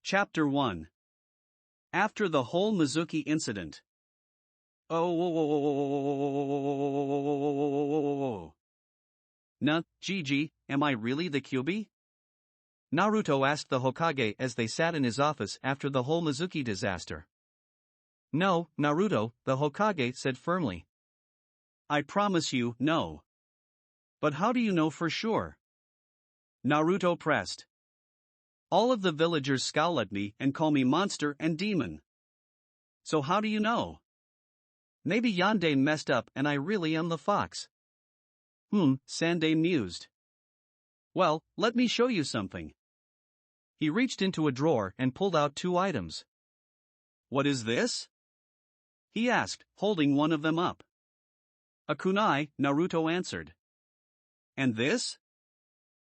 Chapter 1. After the whole Mizuki incident. Oh. Gigi, am I really the Kyuubi? Naruto asked the Hokage as they sat in his office after the whole Mizuki disaster. No, Naruto, the Hokage said firmly. I promise you, no. But how do you know for sure? Naruto pressed. All of the villagers scowl at me and call me monster and demon. So how do you know? Maybe Yandane messed up and I really am the fox. Sandaime mused. Well, let me show you something. He reached into a drawer and pulled out 2 items. What is this? He asked, holding one of them up. A kunai, Naruto answered. And this?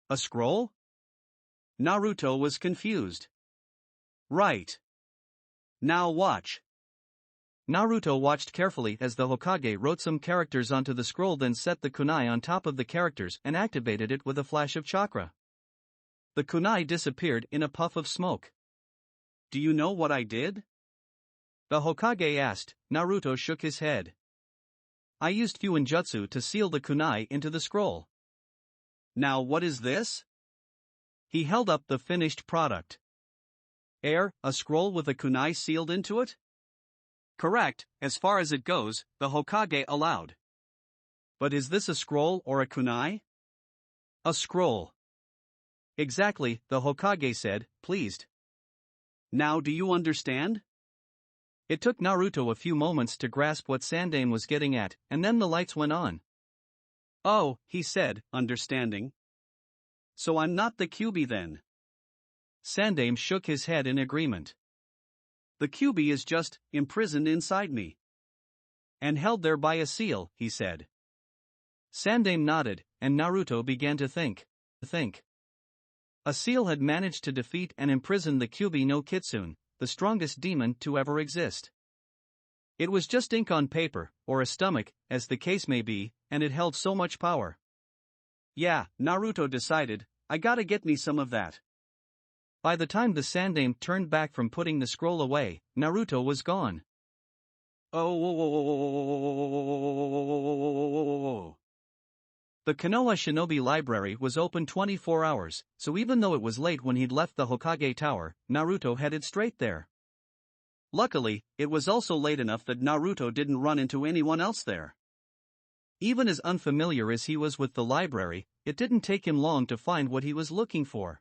A scroll? Naruto was confused. Right. Now watch. Naruto watched carefully as the Hokage wrote some characters onto the scroll, then set the kunai on top of the characters and activated it with a flash of chakra. The kunai disappeared in a puff of smoke. Do you know what I did? The Hokage asked. Naruto shook his head. I used Fuinjutsu to seal the kunai into the scroll. Now what is this? He held up the finished product. A scroll with a kunai sealed into it? Correct, as far as it goes, the Hokage allowed. But is this a scroll or a kunai? A scroll. Exactly, the Hokage said, pleased. Now do you understand? It took Naruto a few moments to grasp what Sandaime was getting at, and then the lights went on. Oh, he said, understanding. So I'm not the Kyuubi then. Sandaime shook his head in agreement. The Kyuubi is just imprisoned inside me. And held there by a seal, he said. Sandaime nodded, and Naruto began to think. A seal had managed to defeat and imprison the Kyuubi no Kitsune, the strongest demon to ever exist. It was just ink on paper, or a stomach, as the case may be, and it held so much power. Yeah, Naruto decided, I gotta get me some of that. By the time the Sandaime turned back from putting the scroll away, Naruto was gone. Oh. The Konoha Shinobi Library was open 24 hours, so even though it was late when he'd left the Hokage Tower, Naruto headed straight there. Luckily, it was also late enough that Naruto didn't run into anyone else there. Even as unfamiliar as he was with the library, it didn't take him long to find what he was looking for.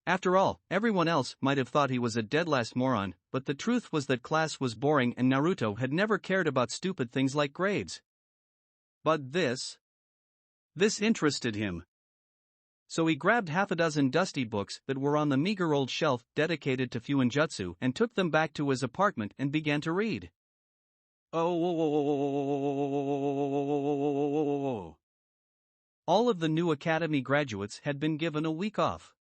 After all, everyone else might have thought he was a dead-last moron, but the truth was that class was boring and Naruto had never cared about stupid things like grades. But this interested him. So he grabbed half a dozen dusty books that were on the meager old shelf dedicated to Fuinjutsu and took them back to his apartment and began to read. Oh. All of the new academy graduates had been given a week off.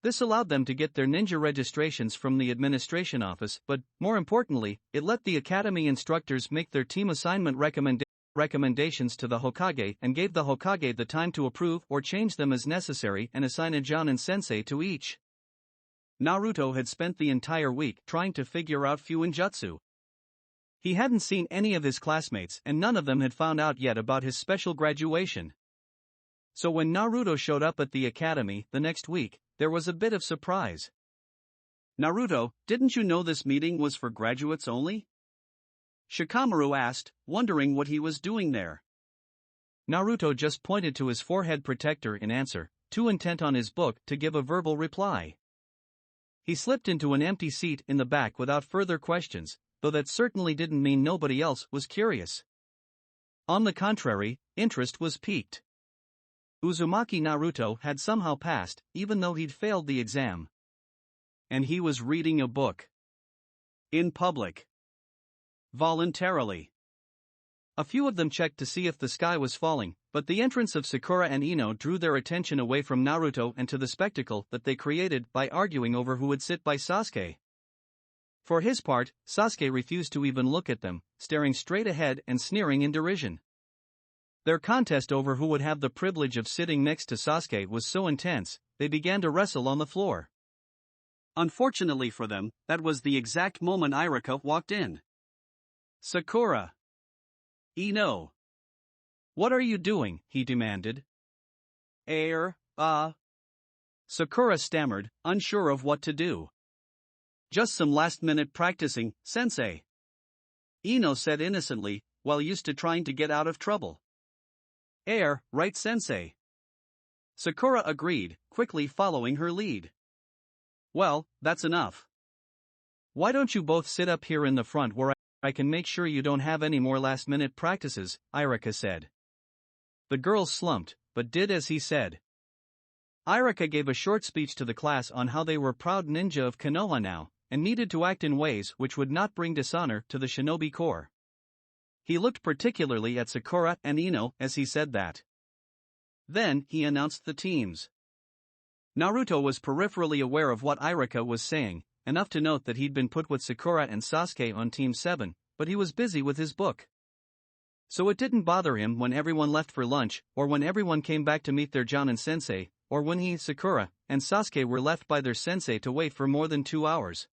This allowed them to get their ninja registrations from the administration office, but, more importantly, it let the academy instructors make their team assignment recommendations to the Hokage and gave the Hokage the time to approve or change them as necessary and assign a Jounin sensei to each. Naruto had spent the entire week trying to figure out Fuinjutsu. He hadn't seen any of his classmates and none of them had found out yet about his special graduation. So when Naruto showed up at the academy the next week, there was a bit of surprise. Naruto, didn't you know this meeting was for graduates only? Shikamaru asked, wondering what he was doing there. Naruto just pointed to his forehead protector in answer, too intent on his book to give a verbal reply. He slipped into an empty seat in the back without further questions, though that certainly didn't mean nobody else was curious. On the contrary, interest was piqued. Uzumaki Naruto had somehow passed, even though he'd failed the exam. And he was reading a book. In public. Voluntarily. A few of them checked to see if the sky was falling, but the entrance of Sakura and Ino drew their attention away from Naruto and to the spectacle that they created by arguing over who would sit by Sasuke. For his part, Sasuke refused to even look at them, staring straight ahead and sneering in derision. Their contest over who would have the privilege of sitting next to Sasuke was so intense, they began to wrestle on the floor. Unfortunately for them, that was the exact moment Irika walked in. Sakura! Ino! What are you doing? He demanded. Sakura stammered, unsure of what to do. Just some last-minute practicing, sensei. Ino said innocently, well used to trying to get out of trouble. Right sensei. Sakura agreed, quickly following her lead. Well, that's enough. Why don't you both sit up here in the front where I can make sure you don't have any more last-minute practices, Irika said. The girls slumped, but did as he said. Irika gave a short speech to the class on how they were proud ninja of Konoha now, and needed to act in ways which would not bring dishonor to the shinobi corps. He looked particularly at Sakura and Ino as he said that. Then, he announced the teams. Naruto was peripherally aware of what Irika was saying, enough to note that he'd been put with Sakura and Sasuke on Team 7, but he was busy with his book. So it didn't bother him when everyone left for lunch, or when everyone came back to meet their Jonin sensei, or when he, Sakura, and Sasuke were left by their sensei to wait for more than 2 hours.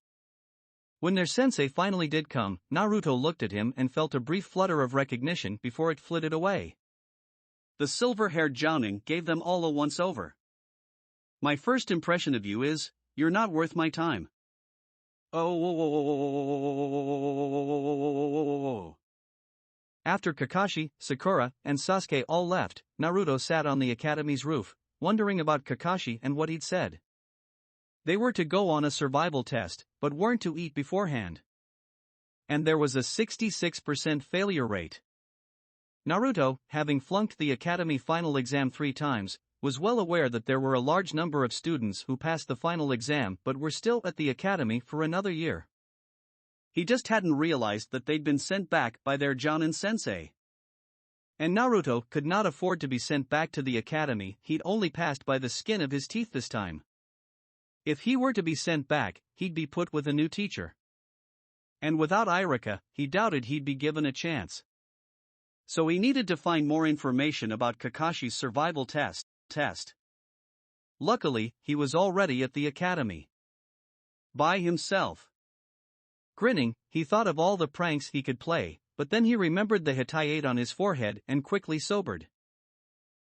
When their sensei finally did come, Naruto looked at him and felt a brief flutter of recognition before it flitted away. The silver-haired Jonin gave them all a once-over. My first impression of you is, you're not worth my time. After Kakashi, Sakura, and Sasuke all left, Naruto sat on the academy's roof, wondering about Kakashi and what he'd said. They were to go on a survival test, but weren't to eat beforehand. And there was a 66% failure rate. Naruto, having flunked the academy final exam 3 times, was well aware that there were a large number of students who passed the final exam but were still at the academy for another year. He just hadn't realized that they'd been sent back by their Jonin sensei. And Naruto could not afford to be sent back to the academy he'd only passed by the skin of his teeth this time. If he were to be sent back, he'd be put with a new teacher. And without Irika, he doubted he'd be given a chance. So he needed to find more information about Kakashi's survival test. Luckily, he was already at the academy. By himself. Grinning, he thought of all the pranks he could play, but then he remembered the Hitayate on his forehead and quickly sobered.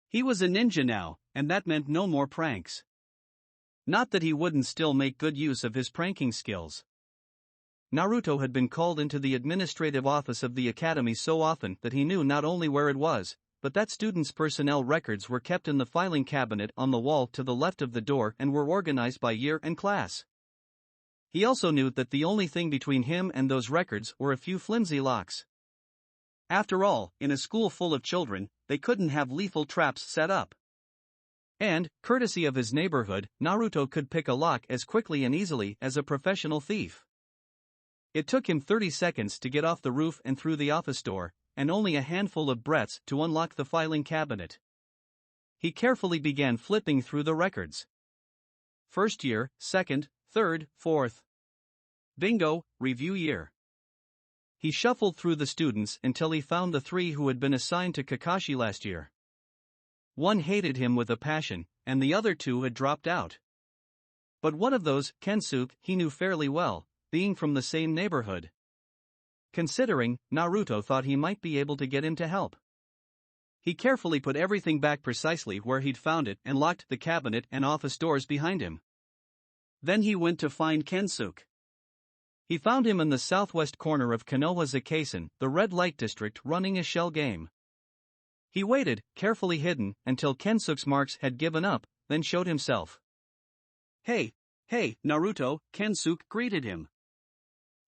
He was a ninja now, and that meant no more pranks. Not that he wouldn't still make good use of his pranking skills. Naruto had been called into the administrative office of the academy so often that he knew not only where it was, but that students' personnel records were kept in the filing cabinet on the wall to the left of the door and were organized by year and class. He also knew that the only thing between him and those records were a few flimsy locks. After all, in a school full of children, they couldn't have lethal traps set up. And, courtesy of his neighborhood, Naruto could pick a lock as quickly and easily as a professional thief. It took him 30 seconds to get off the roof and through the office door, and only a handful of breaths to unlock the filing cabinet. He carefully began flipping through the records. First year, second, third, fourth. Bingo, review year. He shuffled through the students until he found the 3 who had been assigned to Kakashi last year. One hated him with a passion, and the other 2 had dropped out. But one of those, Kensuke, he knew fairly well, being from the same neighborhood. Considering, Naruto thought he might be able to get him to help. He carefully put everything back precisely where he'd found it and locked the cabinet and office doors behind him. Then he went to find Kensuke. He found him in the southwest corner of Konoha Zakasen, the red light district, running a shell game. He waited, carefully hidden, until Kensuke's marks had given up, then showed himself. Hey, Naruto, Kensuke greeted him.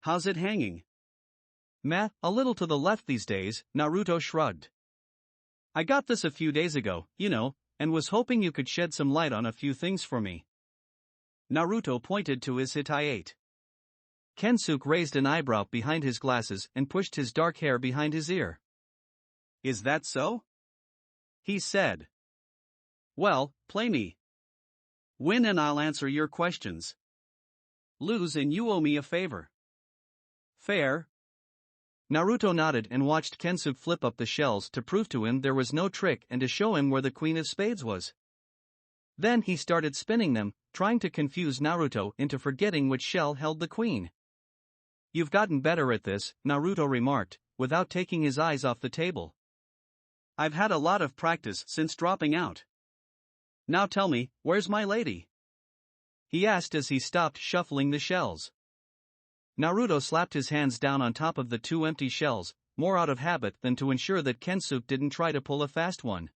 How's it hanging? Meh, a little to the left these days, Naruto shrugged. I got this a few days ago, and was hoping you could shed some light on a few things for me. Naruto pointed to his Hitayate. Kensuke raised an eyebrow behind his glasses and pushed his dark hair behind his ear. Is that so? He said. Well, play me. Win and I'll answer your questions. Lose and you owe me a favor. Fair? Naruto nodded and watched Kensuke flip up the shells to prove to him there was no trick and to show him where the Queen of Spades was. Then he started spinning them, trying to confuse Naruto into forgetting which shell held the queen. "You've gotten better at this," Naruto remarked, without taking his eyes off the table. "I've had a lot of practice since dropping out. Now tell me, where's my lady?" he asked as he stopped shuffling the shells. Naruto slapped his hands down on top of the two empty shells, more out of habit than to ensure that Kensuke didn't try to pull a fast one.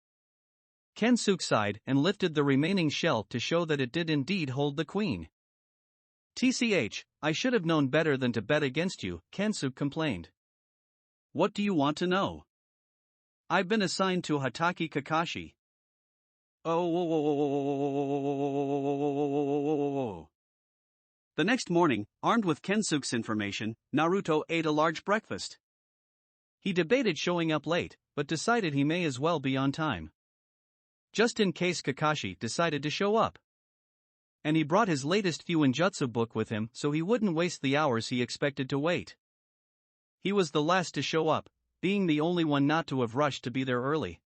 Kensuke sighed and lifted the remaining shell to show that it did indeed hold the queen. "TCH, I should have known better than to bet against you," Kensuke complained. "What do you want to know?" "I've been assigned to Hatake Kakashi." "Oh." The next morning, armed with Kensuke's information, Naruto ate a large breakfast. He debated showing up late, but decided he may as well be on time, just in case Kakashi decided to show up. And he brought his latest Fuinjutsu book with him so he wouldn't waste the hours he expected to wait. He was the last to show up, being the only one not to have rushed to be there early.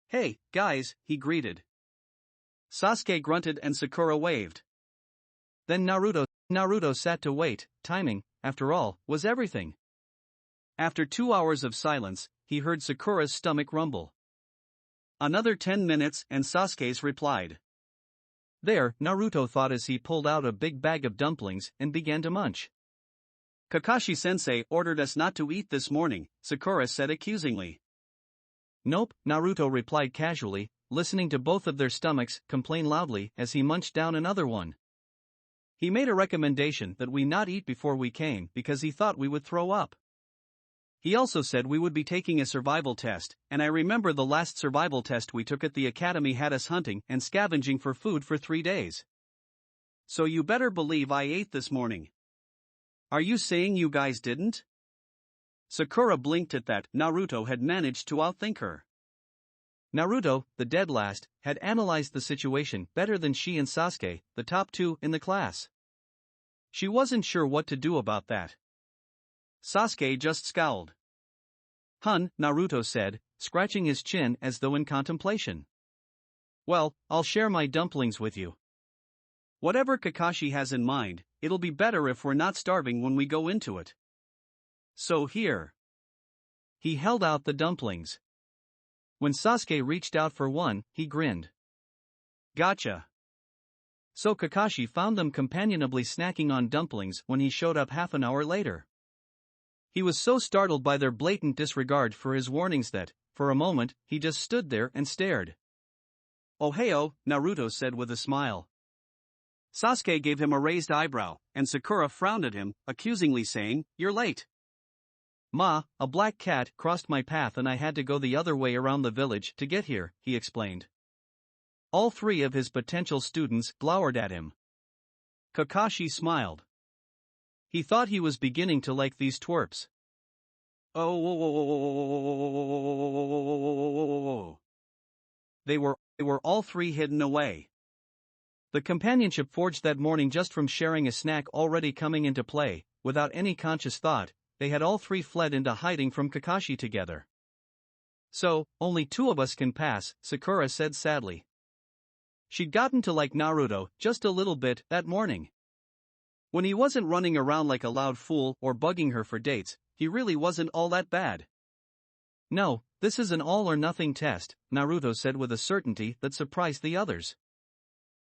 "Hey, guys," he greeted. Sasuke grunted and Sakura waved. Then Naruto sat to wait. Timing, after all, was everything. After 2 hours of silence, he heard Sakura's stomach rumble. Another 10 minutes and Sasuke's replied. There, Naruto thought as he pulled out a big bag of dumplings and began to munch. "Kakashi-sensei ordered us not to eat this morning," Sakura said accusingly. "Nope," Naruto replied casually, listening to both of their stomachs complain loudly as he munched down another one. "He made a recommendation that we not eat before we came because he thought we would throw up. He also said we would be taking a survival test, and I remember the last survival test we took at the academy had us hunting and scavenging for food for 3 days. So you better believe I ate this morning." "Are you saying you guys didn't?" Sakura blinked at that. Naruto had managed to outthink her. Naruto, the dead last, had analyzed the situation better than she and Sasuke, the top two in the class. She wasn't sure what to do about that. Sasuke just scowled. "Hun," Naruto said, scratching his chin as though in contemplation. "Well, I'll share my dumplings with you. Whatever Kakashi has in mind, it'll be better if we're not starving when we go into it. So here." He held out the dumplings. When Sasuke reached out for one, he grinned. "Gotcha." So Kakashi found them companionably snacking on dumplings when he showed up half an hour later. He was so startled by their blatant disregard for his warnings that, for a moment, he just stood there and stared. "Ohio," Naruto said with a smile. Sasuke gave him a raised eyebrow, and Sakura frowned at him, accusingly saying, "You're late." "Ma, a black cat crossed my path and I had to go the other way around the village to get here," he explained. All three of his potential students glowered at him. Kakashi smiled. He thought he was beginning to like these twerps. "Oh." They were all three hidden away. The companionship forged that morning just from sharing a snack already coming into play, without any conscious thought, they had all three fled into hiding from Kakashi together. "So, only 2 of us can pass," Sakura said sadly. She'd gotten to like Naruto just a little bit that morning. When he wasn't running around like a loud fool or bugging her for dates, he really wasn't all that bad. "No, this is an all-or-nothing test," Naruto said with a certainty that surprised the others.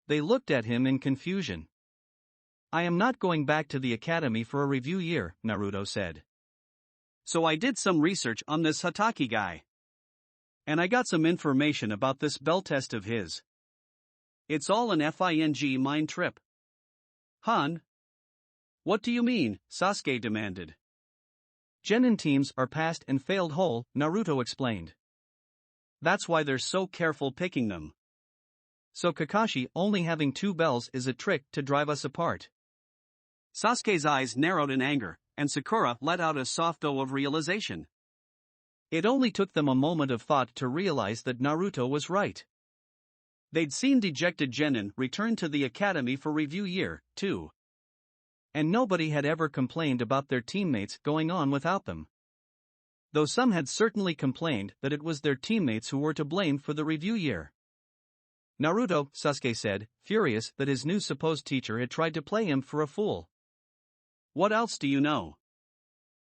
They looked at him in confusion. "I am not going back to the academy for a review year," Naruto said. "So I did some research on this Hatake guy. And I got some information about this bell test of his. It's all an FING mind trip." "Hun?" "What do you mean?" Sasuke demanded. "Genin teams are passed and failed whole," Naruto explained. "That's why they're so careful picking them. So Kakashi only having 2 bells is a trick to drive us apart." Sasuke's eyes narrowed in anger, and Sakura let out a soft "oh" of realization. It only took them a moment of thought to realize that Naruto was right. They'd seen dejected genin return to the academy for review year, too. And nobody had ever complained about their teammates going on without them. Though some had certainly complained that it was their teammates who were to blame for the review year. Naruto, Sasuke said, furious that his new supposed teacher had tried to play him for a fool. What else do you know?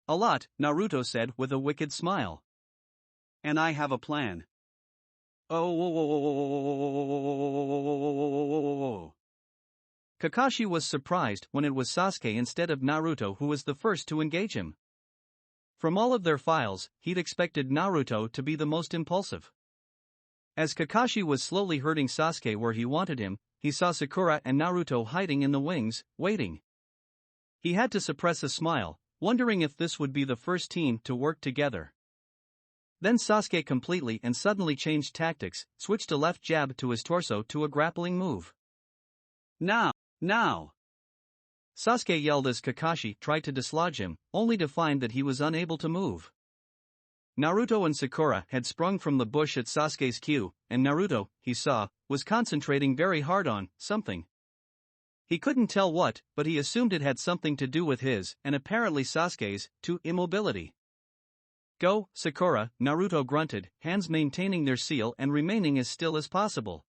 A lot, Naruto said with a wicked smile. And I have a plan. Oh. Kakashi was surprised when it was Sasuke instead of Naruto who was the first to engage him. From all of their files, he'd expected Naruto to be the most impulsive. As Kakashi was slowly herding Sasuke where he wanted him, he saw Sakura and Naruto hiding in the wings, waiting. He had to suppress a smile, wondering if this would be the first team to work together. Then Sasuke completely and suddenly changed tactics, switched a left jab to his torso to a grappling move. Now! Sasuke yelled as Kakashi tried to dislodge him, only to find that he was unable to move. Naruto and Sakura had sprung from the bush at Sasuke's cue, and Naruto, he saw, was concentrating very hard on something. He couldn't tell what, but he assumed it had something to do with his, and apparently Sasuke's, immobility. Go, Sakura, Naruto grunted, hands maintaining their seal and remaining as still as possible.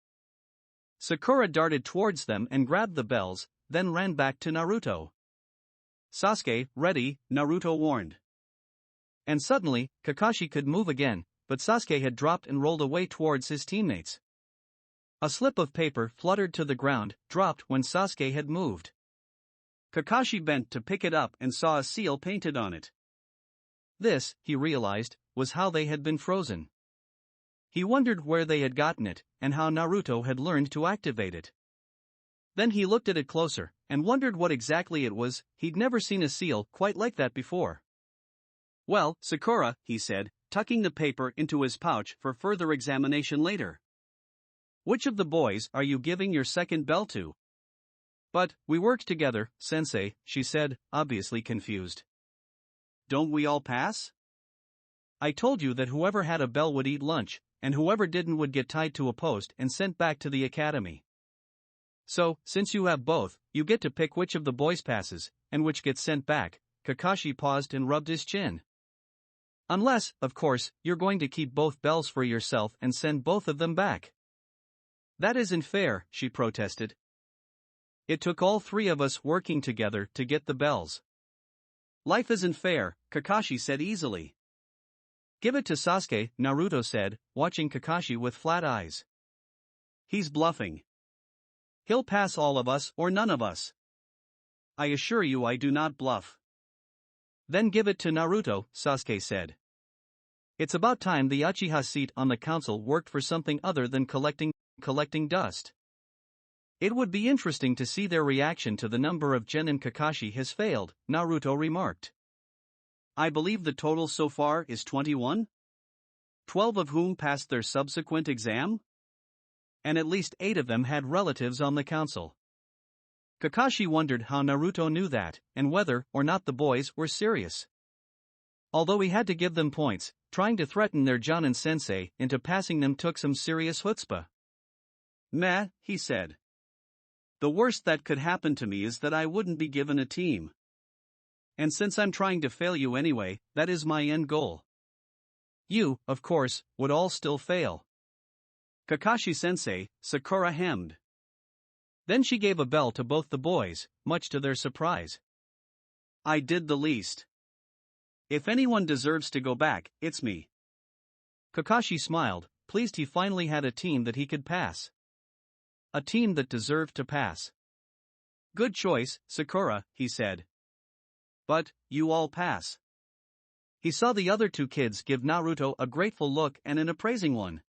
Sakura darted towards them and grabbed the bells, then ran back to Naruto. Sasuke, ready, Naruto warned. And suddenly, Kakashi could move again, but Sasuke had dropped and rolled away towards his teammates. A slip of paper fluttered to the ground, dropped when Sasuke had moved. Kakashi bent to pick it up and saw a seal painted on it. This, he realized, was how they had been frozen. He wondered where they had gotten it, and how Naruto had learned to activate it. Then he looked at it closer, and wondered what exactly it was. He'd never seen a seal quite like that before. Well, Sakura, he said, tucking the paper into his pouch for further examination later. Which of the boys are you giving your second bell to? But, we worked together, Sensei, she said, obviously confused. Don't we all pass? I told you that whoever had a bell would eat lunch, and whoever didn't would get tied to a post and sent back to the academy. So, since you have both, you get to pick which of the boys passes, and which gets sent back. Kakashi paused and rubbed his chin. Unless, of course, you're going to keep both bells for yourself and send both of them back. That isn't fair, she protested. It took all three of us working together to get the bells. Life isn't fair, Kakashi said easily. Give it to Sasuke, Naruto said, watching Kakashi with flat eyes. He's bluffing. He'll pass all of us or none of us. I assure you I do not bluff. Then give it to Naruto, Sasuke said. It's about time the Uchiha seat on the council worked for something other than collecting dust. It would be interesting to see their reaction to the number of Genin Kakashi has failed, Naruto remarked. I believe the total so far is 21? 12 of whom passed their subsequent exam? And at least 8 of them had relatives on the council. Kakashi wondered how Naruto knew that, and whether or not the boys were serious. Although he had to give them points, trying to threaten their Jonin sensei into passing them took some serious chutzpah. Meh, he said. The worst that could happen to me is that I wouldn't be given a team. And since I'm trying to fail you anyway, that is my end goal. You, of course, would all still fail. Kakashi-sensei, Sakura hemmed. Then she gave a bell to both the boys, much to their surprise. I did the least. If anyone deserves to go back, it's me. Kakashi smiled, pleased he finally had a team that he could pass. A team that deserved to pass. Good choice, Sakura, he said. But, you all pass. He saw the other 2 kids give Naruto a grateful look and an appraising one.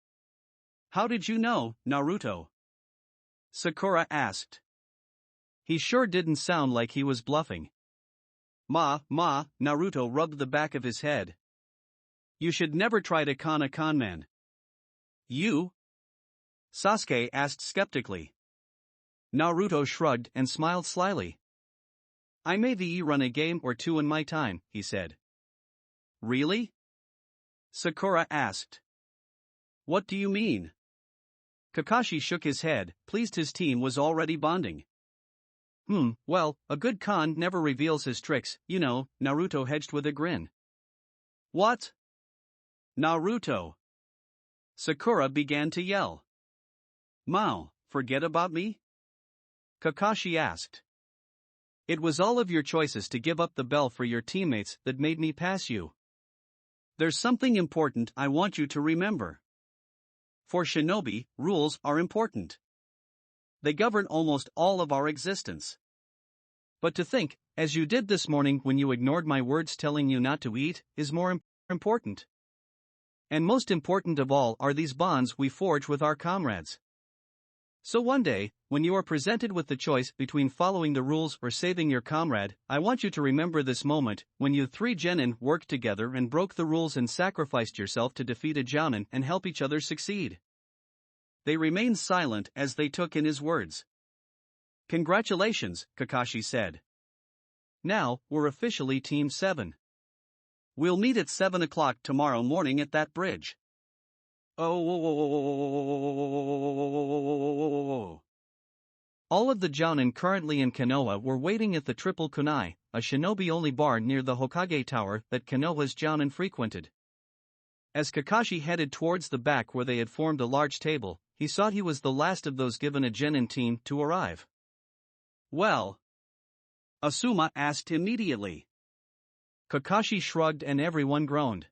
How did you know, Naruto? Sakura asked. He sure didn't sound like he was bluffing. Ma, Naruto rubbed the back of his head. You should never try to con a conman. You? Sasuke asked skeptically. Naruto shrugged and smiled slyly. I may run a game or 2 in my time, he said. Really? Sakura asked. What do you mean? Kakashi shook his head, pleased his team was already bonding. Well, a good con never reveals his tricks, you know, Naruto hedged with a grin. What? Naruto! Sakura began to yell. Mao, forget about me? Kakashi asked. It was all of your choices to give up the bell for your teammates that made me pass you. There's something important I want you to remember. For shinobi, rules are important. They govern almost all of our existence. But to think, as you did this morning when you ignored my words telling you not to eat, is more important. And most important of all are these bonds we forge with our comrades. So one day, when you are presented with the choice between following the rules or saving your comrade, I want you to remember this moment, when you three genin worked together and broke the rules and sacrificed yourself to defeat a jounin and help each other succeed. They remained silent as they took in his words. Congratulations, Kakashi said. Now, we're officially Team 7. We'll meet at 7 o'clock tomorrow morning at that bridge. Oh. All of the jounin currently in Konoha were waiting at the Triple Kunai, a shinobi-only bar near the Hokage Tower that Konoha's jounin frequented. As Kakashi headed towards the back where they had formed a large table, he saw he was the last of those given a genin team to arrive. Well? Asuma asked immediately. Kakashi shrugged and everyone groaned.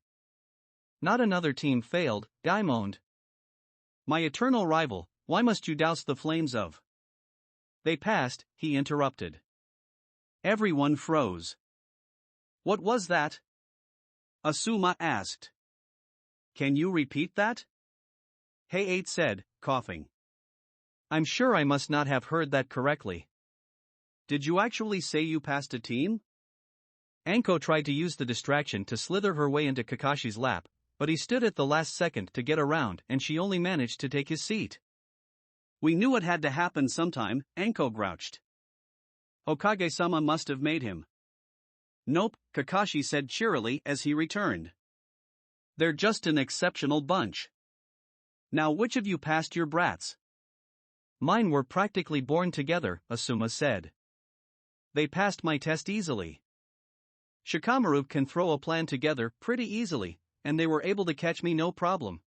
Not another team failed, Guy moaned. My eternal rival, why must you douse the flames of? They passed, he interrupted. Everyone froze. What was that? Asuma asked. Can you repeat that? Hey-Eight said, coughing. I'm sure I must not have heard that correctly. Did you actually say you passed a team? Anko tried to use the distraction to slither her way into Kakashi's lap, but he stood at the last second to get around and she only managed to take his seat. We knew it had to happen sometime, Anko grouched. Hokage-sama must have made him. Nope, Kakashi said cheerily as he returned. They're just an exceptional bunch. Now which of you passed your brats? Mine were practically born together, Asuma said. They passed my test easily. Shikamaru can throw a plan together pretty easily, and they were able to catch me no problem.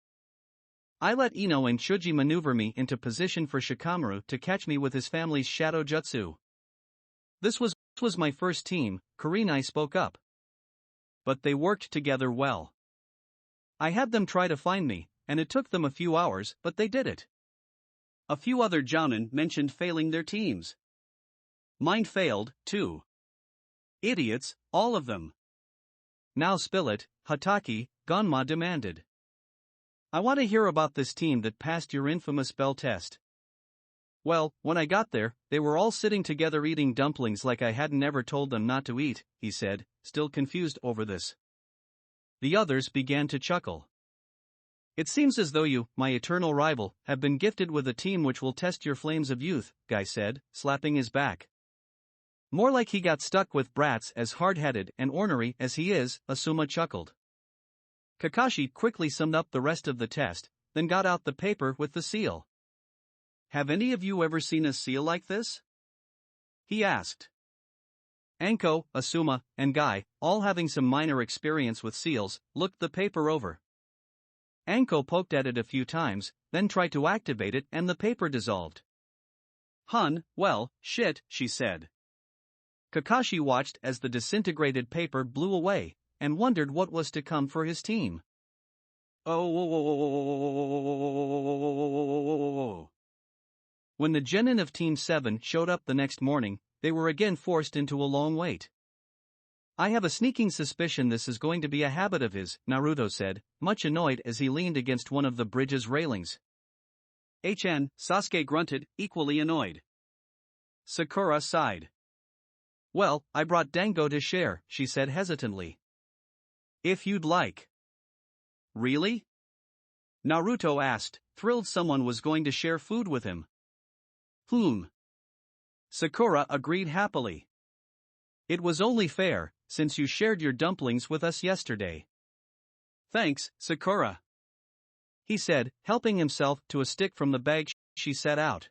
I let Ino and Shuji maneuver me into position for Shikamaru to catch me with his family's shadow jutsu. This was my first team, Kurenai spoke up. But they worked together well. I had them try to find me, and it took them a few hours, but they did it. A few other jounin mentioned failing their teams. Mine failed, too. Idiots, all of them. Now spill it, Hataki, Gonma demanded. I want to hear about this team that passed your infamous bell test. Well, when I got there, they were all sitting together eating dumplings like I hadn't ever told them not to eat, he said, still confused over this. The others began to chuckle. It seems as though you, my eternal rival, have been gifted with a team which will test your flames of youth, Guy said, slapping his back. More like he got stuck with brats as hard-headed and ornery as he is, Asuma chuckled. Kakashi quickly summed up the rest of the test, then got out the paper with the seal. Have any of you ever seen a seal like this? He asked. Anko, Asuma, and Guy, all having some minor experience with seals, looked the paper over. Anko poked at it a few times, then tried to activate it and the paper dissolved. Well, shit, she said. Kakashi watched as the disintegrated paper blew away, and wondered what was to come for his team. Oh. When the genin of Team 7 showed up the next morning, they were again forced into a long wait. I have a sneaking suspicion this is going to be a habit of his, Naruto said, much annoyed as he leaned against one of the bridge's railings. Sasuke grunted, equally annoyed. Sakura sighed. Well, I brought dango to share, she said hesitantly. If you'd like. Really? Naruto asked, thrilled someone was going to share food with him. Sakura agreed happily. It was only fair, since you shared your dumplings with us yesterday. Thanks, Sakura. He said, helping himself to a stick from the bag she set out.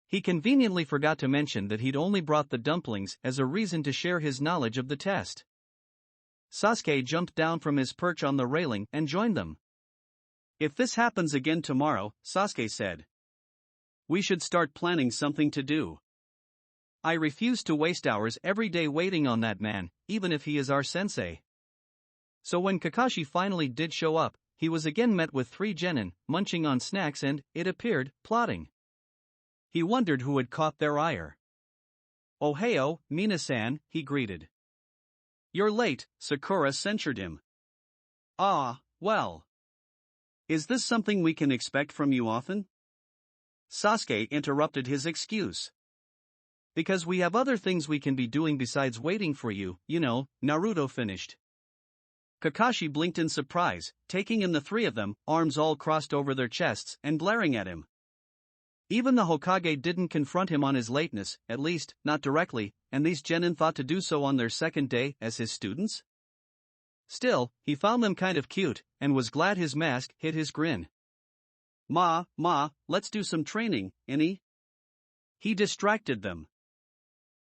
He conveniently forgot to mention that he'd only brought the dumplings as a reason to share his knowledge of the test. Sasuke jumped down from his perch on the railing and joined them. If this happens again tomorrow, Sasuke said. We should start planning something to do. I refuse to waste hours every day waiting on that man, even if he is our sensei. So when Kakashi finally did show up, he was again met with 3 genin, munching on snacks and, it appeared, plotting. He wondered who had caught their ire. "Ohio, Mina-san," he greeted. "You're late," Sakura censured him. "Ah, well. Is this something we can expect from you often?" Sasuke interrupted his excuse. "Because we have other things we can be doing besides waiting for you, Naruto finished." Kakashi blinked in surprise, taking in the 3 of them, arms all crossed over their chests, and glaring at him. Even the Hokage didn't confront him on his lateness, at least, not directly, and these genin thought to do so on their second day as his students? Still, he found them kind of cute, and was glad his mask hid his grin. Ma, let's do some training, Inni." He distracted them.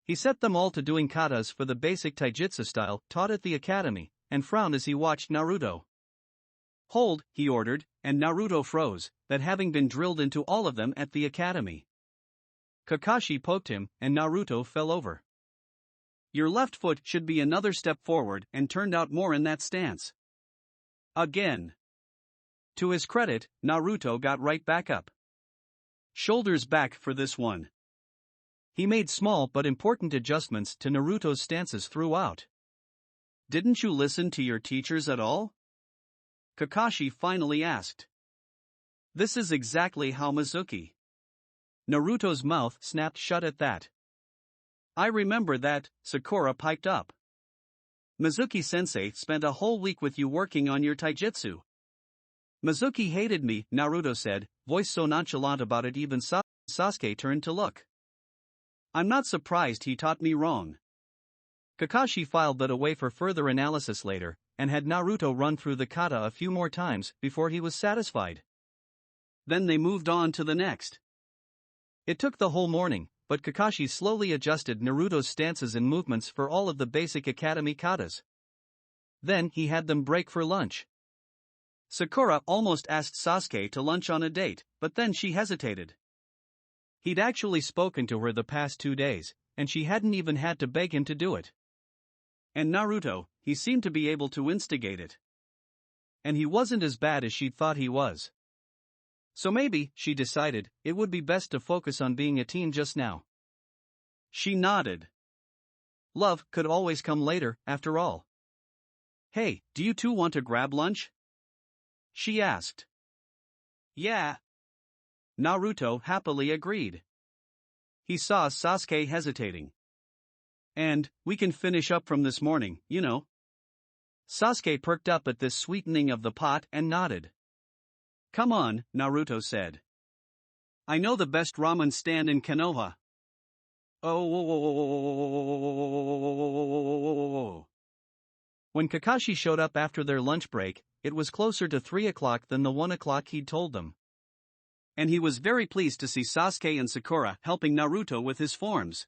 He set them all to doing katas for the basic taijutsu style taught at the academy, and frowned as he watched Naruto. "Hold," he ordered, and Naruto froze, that having been drilled into all of them at the academy. Kakashi poked him, and Naruto fell over. "Your left foot should be another step forward and turned out more in that stance." Again. To his credit, Naruto got right back up. Shoulders back for this one. He made small but important adjustments to Naruto's stances throughout. "Didn't you listen to your teachers at all?" Kakashi finally asked. "This is exactly how Mizuki." Naruto's mouth snapped shut at that. "I remember that," Sakura piped up. "Mizuki-sensei spent a whole week with you working on your taijutsu." "Mizuki hated me," Naruto said, voice so nonchalant about it even Sasuke turned to look. "I'm not surprised he taught me wrong." Kakashi filed that away for further analysis later, and had Naruto run through the kata a few more times before he was satisfied. Then they moved on to the next. It took the whole morning, but Kakashi slowly adjusted Naruto's stances and movements for all of the basic academy katas. Then he had them break for lunch. Sakura almost asked Sasuke to lunch on a date, but then she hesitated. He'd actually spoken to her the past 2 days, and she hadn't even had to beg him to do it. And Naruto, he seemed to be able to instigate it. And he wasn't as bad as she'd thought he was. So maybe, she decided, it would be best to focus on being a teen just now. She nodded. Love could always come later, after all. "Hey, do you two want to grab lunch?" she asked. "Yeah." Naruto happily agreed. He saw Sasuke hesitating. "And, we can finish up from this morning, Sasuke perked up at this sweetening of the pot and nodded. "Come on," Naruto said. "I know the best ramen stand in Konoha." Oh. When Kakashi showed up after their lunch break, it was closer to 3 o'clock than the 1 o'clock he'd told them. And he was very pleased to see Sasuke and Sakura helping Naruto with his forms.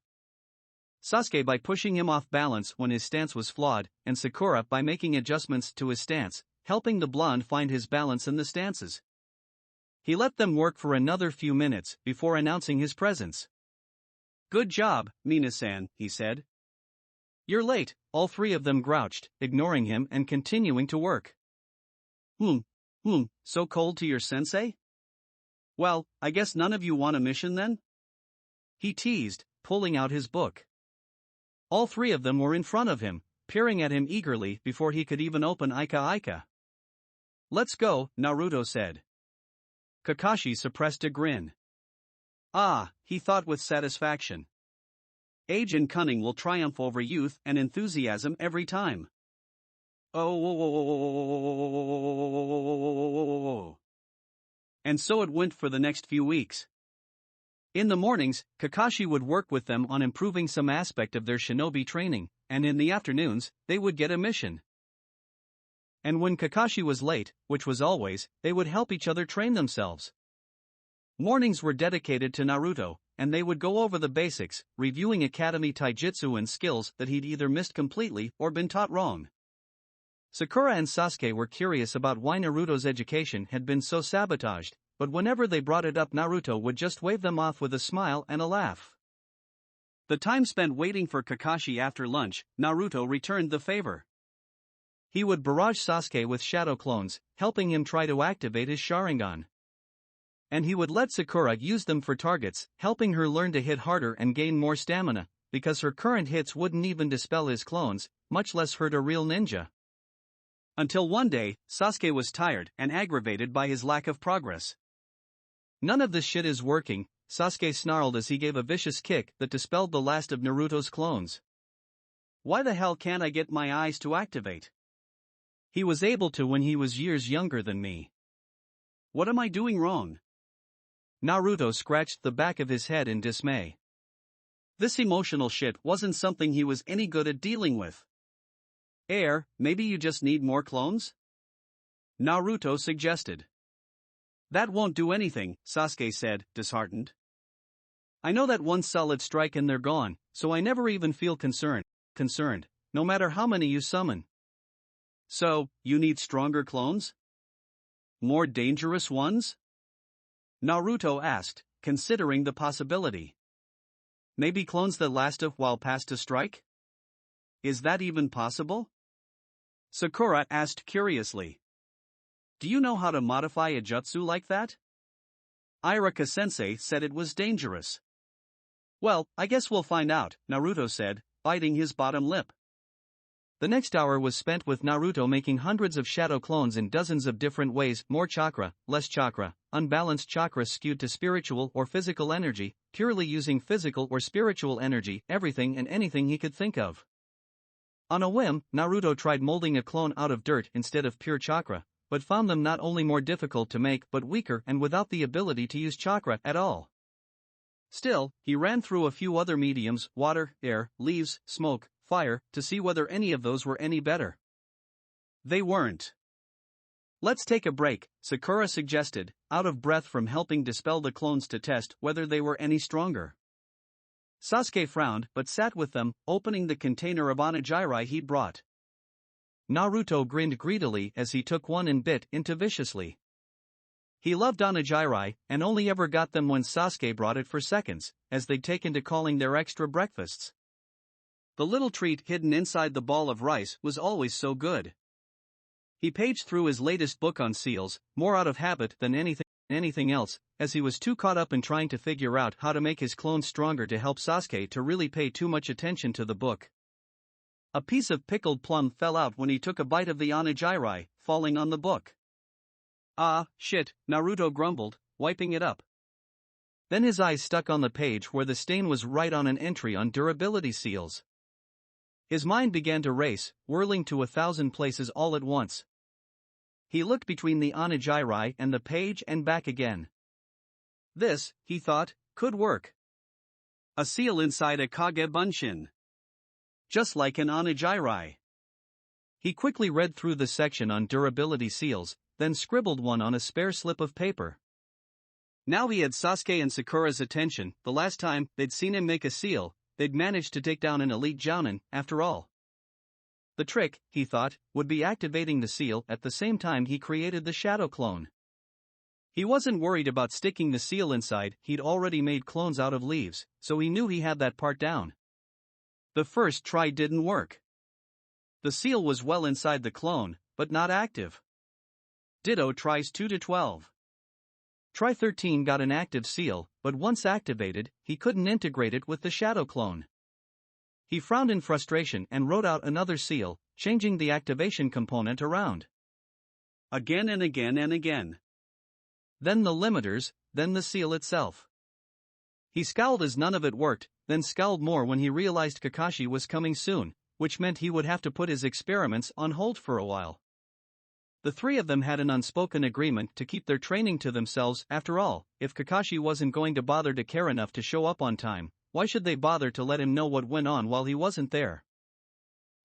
Sasuke by pushing him off balance when his stance was flawed, and Sakura by making adjustments to his stance, helping the blonde find his balance in the stances. He let them work for another few minutes before announcing his presence. "Good job, Mina-san," he said. "You're late," all 3 of them grouched, ignoring him and continuing to work. So cold to your sensei? Well, I guess none of you want a mission then?" he teased, pulling out his book. All 3 of them were in front of him, peering at him eagerly before he could even open Ika. "Let's go," Naruto said. Kakashi suppressed a grin. Ah, he thought with satisfaction. Age and cunning will triumph over youth and enthusiasm every time. Oh. And so it went for the next few weeks. In the mornings, Kakashi would work with them on improving some aspect of their shinobi training, and in the afternoons, they would get a mission. And when Kakashi was late, which was always, they would help each other train themselves. Mornings were dedicated to Naruto, and they would go over the basics, reviewing academy taijutsu and skills that he'd either missed completely or been taught wrong. Sakura and Sasuke were curious about why Naruto's education had been so sabotaged, but whenever they brought it up, Naruto would just wave them off with a smile and a laugh. The time spent waiting for Kakashi after lunch, Naruto returned the favor. He would barrage Sasuke with shadow clones, helping him try to activate his Sharingan. And he would let Sakura use them for targets, helping her learn to hit harder and gain more stamina, because her current hits wouldn't even dispel his clones, much less hurt a real ninja. Until one day, Sasuke was tired and aggravated by his lack of progress. "None of this shit is working," Sasuke snarled as he gave a vicious kick that dispelled the last of Naruto's clones. "Why the hell can't I get my eyes to activate? He was able to when he was years younger than me. What am I doing wrong?" Naruto scratched the back of his head in dismay. This emotional shit wasn't something he was any good at dealing with. Maybe you just need more clones?" Naruto suggested. "That won't do anything," Sasuke said, disheartened. "I know that one solid strike and they're gone, so I never even feel concerned, no matter how many you summon." "So, you need stronger clones? More dangerous ones?" Naruto asked, considering the possibility. "Maybe clones that last a while past a strike? Is that even possible?" Sakura asked curiously. "Do you know how to modify a jutsu like that?" Iraka-sensei said it was dangerous. "Well, I guess we'll find out," Naruto said, biting his bottom lip. The next hour was spent with Naruto making hundreds of shadow clones in dozens of different ways: more chakra, less chakra, unbalanced chakra skewed to spiritual or physical energy, purely using physical or spiritual energy, everything and anything he could think of. On a whim, Naruto tried molding a clone out of dirt instead of pure chakra, but found them not only more difficult to make but weaker and without the ability to use chakra at all. Still, he ran through a few other mediums: water, air, leaves, smoke, fire, to see whether any of those were any better. They weren't. "Let's take a break," Sakura suggested, out of breath from helping dispel the clones to test whether they were any stronger. Sasuke frowned but sat with them, opening the container of onigiri he'd brought. Naruto grinned greedily as he took one and bit into viciously. He loved onigiri, and only ever got them when Sasuke brought it for seconds, as they'd taken to calling their extra breakfasts. The little treat hidden inside the ball of rice was always so good. He paged through his latest book on seals, more out of habit than anything else, as he was too caught up in trying to figure out how to make his clones stronger to help Sasuke to really pay too much attention to the book. A piece of pickled plum fell out when he took a bite of the onigiri, falling on the book. "Ah, shit," Naruto grumbled, wiping it up. Then his eyes stuck on the page where the stain was right on an entry on durability seals. His mind began to race, whirling to 1,000 places all at once. He looked between the onigiri and the page and back again. This, he thought, could work. A seal inside a kage bunshin. Just like an onigiri. He quickly read through the section on durability seals, then scribbled one on a spare slip of paper. Now he had Sasuke and Sakura's attention. The last time they'd seen him make a seal, they'd managed to take down an elite jounin, after all. The trick, he thought, would be activating the seal at the same time he created the shadow clone. He wasn't worried about sticking the seal inside, he'd already made clones out of leaves, so he knew he had that part down. The first try didn't work. The seal was well inside the clone, but not active. Ditto tries 2 to 12. Try 13 got an active seal, but once activated, he couldn't integrate it with the shadow clone. He frowned in frustration and wrote out another seal, changing the activation component around. Again and again and again. Then the limiters, then the seal itself. He scowled as none of it worked, then scowled more when he realized Kakashi was coming soon, which meant he would have to put his experiments on hold for a while. The three of them had an unspoken agreement to keep their training to themselves. After all, if Kakashi wasn't going to bother to care enough to show up on time, why should they bother to let him know what went on while he wasn't there?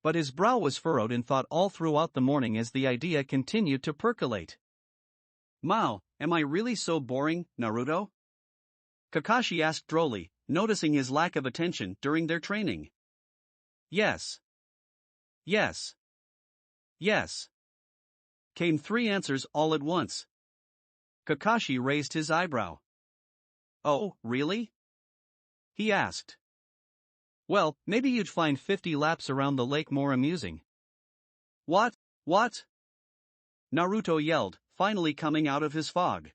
But his brow was furrowed in thought all throughout the morning as the idea continued to percolate. "Mao, am I really so boring, Naruto?" Kakashi asked drolly, noticing his lack of attention during their training. "Yes. Yes. Yes," came 3 answers all at once. Kakashi raised his eyebrow. Oh, really? He asked. Well, maybe you'd find 50 laps around the lake more amusing. What? What? Naruto yelled, finally coming out of his fog.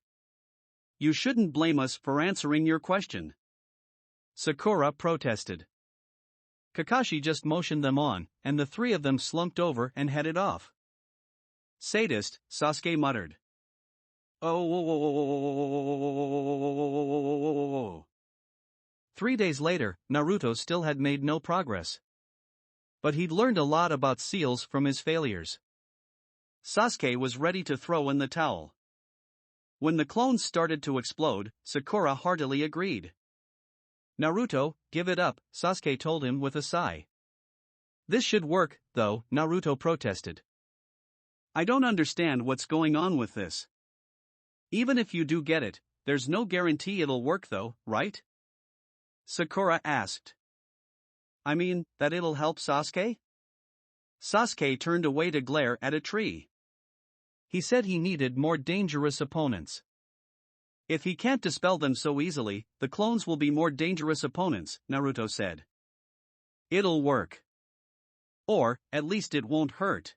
You shouldn't blame us for answering your question. Sakura protested. Kakashi just motioned them on, and the three of them slumped over and headed off. Sadist, Sasuke muttered. Oh. 3 days later, Naruto still had made no progress. But he'd learned a lot about seals from his failures. Sasuke was ready to throw in the towel. When the clones started to explode, Sakura heartily agreed. Naruto, give it up, Sasuke told him with a sigh. This should work, though, Naruto protested. I don't understand what's going on with this. Even if you do get it, there's no guarantee it'll work though, right? Sakura asked. I mean, that it'll help Sasuke? Sasuke turned away to glare at a tree. He said he needed more dangerous opponents. If he can't dispel them so easily, the clones will be more dangerous opponents, Naruto said. It'll work. Or, at least it won't hurt.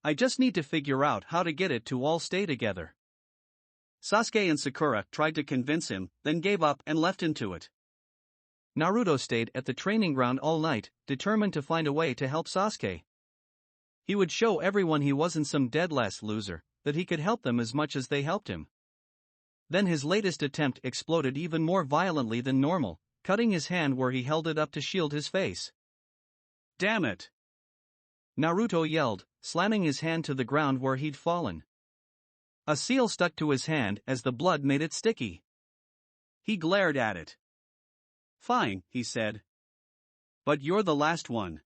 I just need to figure out how to get it to all stay together. Sasuke and Sakura tried to convince him, then gave up and left him to it. Naruto stayed at the training ground all night, determined to find a way to help Sasuke. He would show everyone he wasn't some dead-last loser, that he could help them as much as they helped him. Then his latest attempt exploded even more violently than normal, cutting his hand where he held it up to shield his face. Damn it! Naruto yelled, slamming his hand to the ground where he'd fallen. A seal stuck to his hand as the blood made it sticky. He glared at it. Fine, he said. But you're the last one.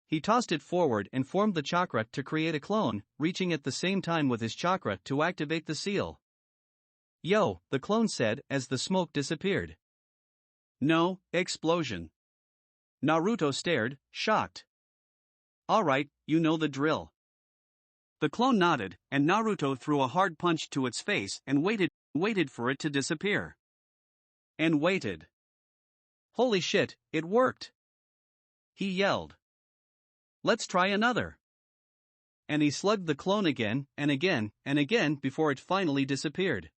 He tossed it forward and formed the chakra to create a clone, reaching at the same time with his chakra to activate the seal. Yo, the clone said as the smoke disappeared. No, explosion. Naruto stared, shocked. Alright, you know the drill. The clone nodded, and Naruto threw a hard punch to its face and waited for it to disappear. And waited. Holy shit, it worked! He yelled. Let's try another. And he slugged the clone again, and again, and again before it finally disappeared.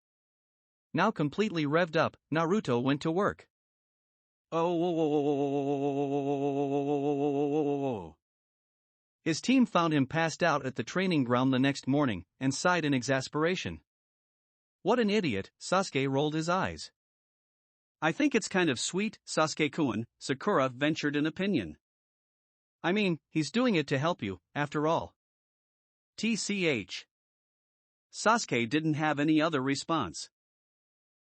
Now completely revved up, Naruto went to work. Oh. His team found him passed out at the training ground the next morning, and sighed in exasperation. What an idiot, Sasuke rolled his eyes. I think it's kind of sweet, Sasuke-kun, Sakura ventured an opinion. I mean, he's doing it to help you, after all. TCH. Sasuke didn't have any other response.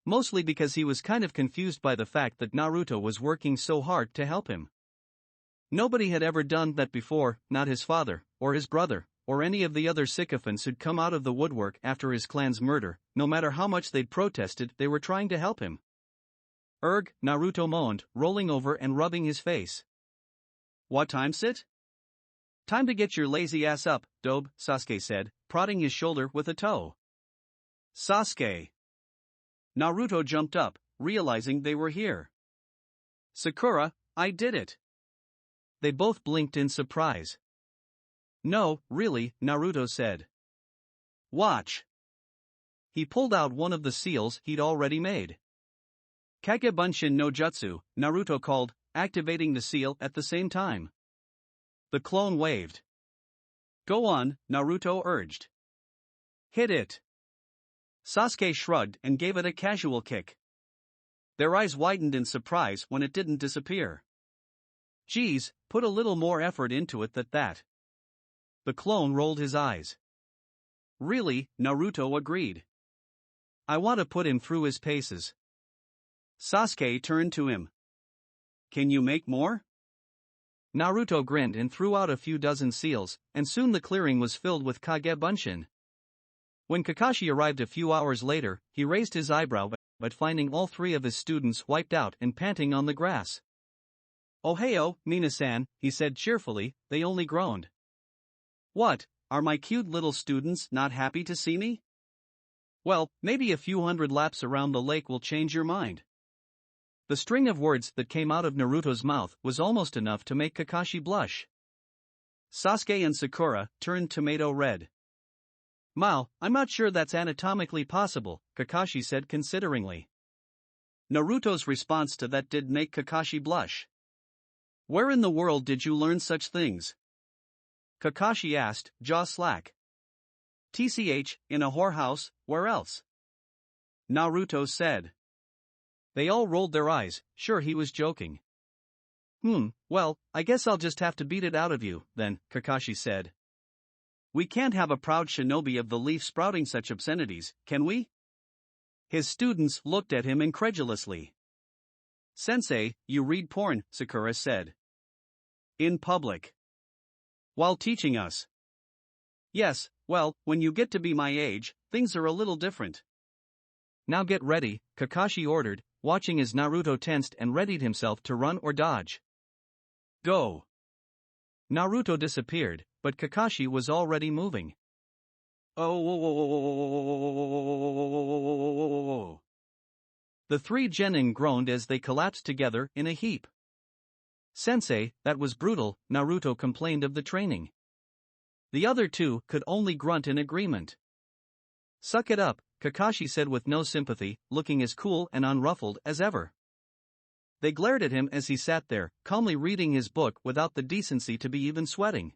Mostly because he was kind of confused by the fact that Naruto was working so hard to help him. Nobody had ever done that before, not his father, or his brother, or any of the other sycophants who'd come out of the woodwork after his clan's murder. No matter how much they'd protested, they were trying to help him. Erg, Naruto moaned, rolling over and rubbing his face. What time's it? Time to get your lazy ass up, Dobe, Sasuke said, prodding his shoulder with a toe. Sasuke. Naruto jumped up, realizing they were here. Sakura, I did it. They both blinked in surprise. No, really, Naruto said. Watch. He pulled out one of the seals he'd already made. Kagebunshin no Jutsu, Naruto called, activating the seal at the same time. The clone waved. Go on, Naruto urged. Hit it. Sasuke shrugged and gave it a casual kick. Their eyes widened in surprise when it didn't disappear. Geez, put a little more effort into it than that. The clone rolled his eyes. Really, Naruto agreed. I want to put him through his paces. Sasuke turned to him. Can you make more? Naruto grinned and threw out a few dozen seals, and soon the clearing was filled with Kagebunshin. When Kakashi arrived a few hours later, he raised his eyebrow at finding all three of his students wiped out and panting on the grass. Ohio, Minasan, he said cheerfully. They only groaned. What, are my cute little students not happy to see me? Well, maybe a few hundred laps around the lake will change your mind. The string of words that came out of Naruto's mouth was almost enough to make Kakashi blush. Sasuke and Sakura turned tomato red. "Mao, I'm not sure that's anatomically possible," Kakashi said consideringly. Naruto's response to that did make Kakashi blush. "Where in the world did you learn such things?" Kakashi asked, jaw slack. "TCH, in a whorehouse, where else?" Naruto said. They all rolled their eyes, sure he was joking. Well, I guess I'll just have to beat it out of you, then," Kakashi said. "We can't have a proud shinobi of the leaf sprouting such obscenities, can we?" His students looked at him incredulously. "Sensei, you read porn," Sakura said. "In public. While teaching us." "Yes, well, when you get to be my age, things are a little different." "Now get ready," Kakashi ordered, watching as Naruto tensed and readied himself to run or dodge. "Go." Naruto disappeared, but Kakashi was already moving. "Oh." The three genin groaned as they collapsed together in a heap. "Sensei, that was brutal," Naruto complained of the training. The other two could only grunt in agreement. "Suck it up," Kakashi said with no sympathy, looking as cool and unruffled as ever. They glared at him as he sat there, calmly reading his book without the decency to be even sweating.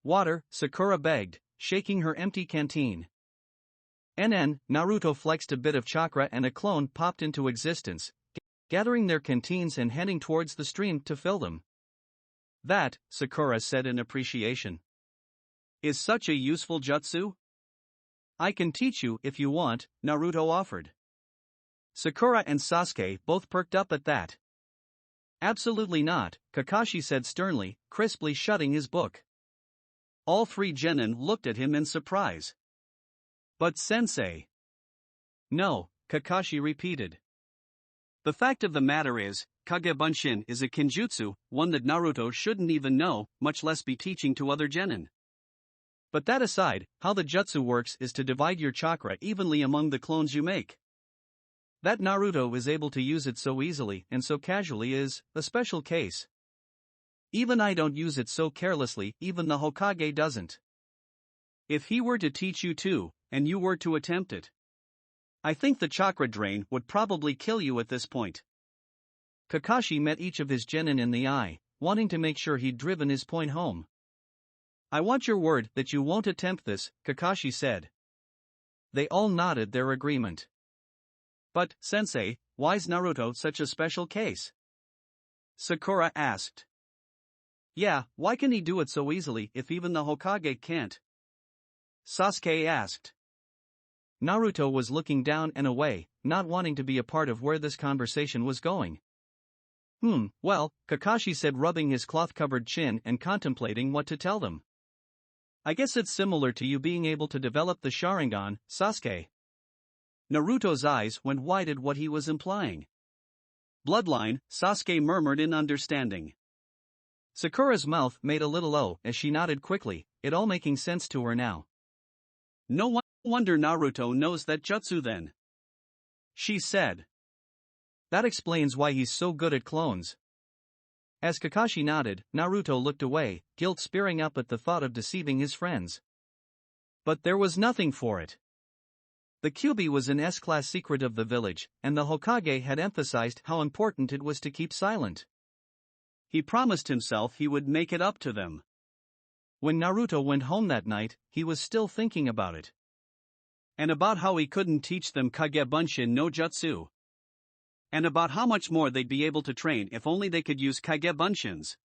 "Water," Sakura begged, shaking her empty canteen. Naruto flexed a bit of chakra and a clone popped into existence, gathering their canteens and heading towards the stream to fill them. "That," Sakura said in appreciation, "is such a useful jutsu." "I can teach you if you want," Naruto offered. Sakura and Sasuke both perked up at that. "Absolutely not," Kakashi said sternly, crisply shutting his book. All three genin looked at him in surprise. "But sensei." "No," Kakashi repeated. "The fact of the matter is, Kage Bunshin is a kinjutsu, one that Naruto shouldn't even know, much less be teaching to other genin. But that aside, how the jutsu works is to divide your chakra evenly among the clones you make. That Naruto is able to use it so easily and so casually is a special case. Even I don't use it so carelessly, even the Hokage doesn't. If he were to teach you too, and you were to attempt it, I think the chakra drain would probably kill you at this point." Kakashi met each of his genin in the eye, wanting to make sure he'd driven his point home. "I want your word that you won't attempt this," Kakashi said. They all nodded their agreement. "But, sensei, why's Naruto such a special case?" Sakura asked. "Yeah, why can he do it so easily if even the Hokage can't?" Sasuke asked. Naruto was looking down and away, not wanting to be a part of where this conversation was going. Well," Kakashi said, rubbing his cloth-covered chin and contemplating what to tell them. "I guess it's similar to you being able to develop the Sharingan, Sasuke." Naruto's eyes went wide at what he was implying. "Bloodline," Sasuke murmured in understanding. Sakura's mouth made a little O as she nodded quickly, it all making sense to her now. "No wonder Naruto knows that jutsu then," she said. "That explains why he's so good at clones." As Kakashi nodded, Naruto looked away, guilt spearing up at the thought of deceiving his friends. But there was nothing for it. The Kyuubi was an S-class secret of the village, and the Hokage had emphasized how important it was to keep silent. He promised himself he would make it up to them. When Naruto went home that night, he was still thinking about it. And about how he couldn't teach them Kage Bunshin no Jutsu. And about how much more they'd be able to train if only they could use Kage Bunshins.